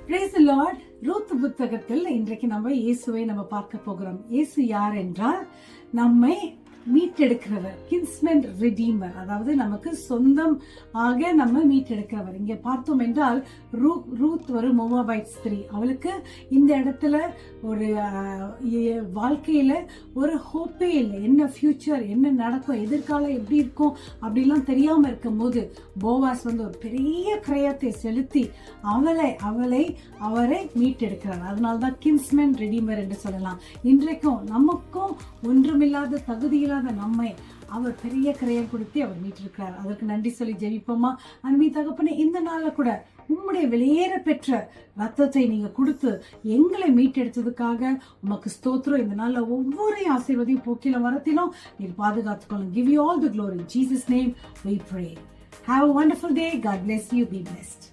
Praise the Lord. Ruth புத்தகத்தில் இன்றைக்கு நம்ம இயேசுவை நம்ம பார்க்க போகிறோம். இயேசு யார் என்றால் நம்மை மீட்டெடுக்கிறவர், கின்ஸ்மேன் ரிடீமர், அதாவது நமக்கு சொந்தம் ஆக நம்ம மீட்டெடுக்கிறவர். இங்க பார்த்தோம் என்றால் ரூத் ஒரு மோவாபைட் ஸ்திரீ. அவளுக்கு இந்த இடத்துல ஒரு வாழ்க்கையில ஒரு ஹோப்பே இல்லை. என்ன ஃபியூச்சர், என்ன நடக்கும், எதிர்காலம் எப்படி இருக்கும் அப்படிலாம் தெரியாம இருக்கும் போது போவாஸ் வந்து ஒரு பெரிய கிரயத்தை செலுத்தி அவரை மீட்டெடுக்கிறார். அதனால்தான் கின்ஸ்மேன் ரிடீமர் என்று சொல்லலாம். இன்றைக்கும் நமக்கும் ஒன்றுமில்லாத தகுதியில்லாத நம்மை அவர் பெரிய கிரயம் கொடுத்து அவர் மீட்டிருக்கிறார். அதற்கு நன்றி சொல்லி ஜெபிப்போமா? அன்பி தகப்பனே, இந்த நாள்ல கூட உம்முடைய வெளியேற பெற்ற ரத்தத்தை நீங்க கொடுத்து எங்களை மீட்டெடுத்ததுக்காக உமக்கு ஸ்தோத்திரம். இந்த நாள்ல ஒவ்வொரு ஆசீர்வாதையும் போக்கிலும் வரத்திலும் நீர் பாதுகாத்துக்கொள்ளும். Give you all the glory. In Jesus' name we pray. Have a wonderful day. God bless you. Be blessed.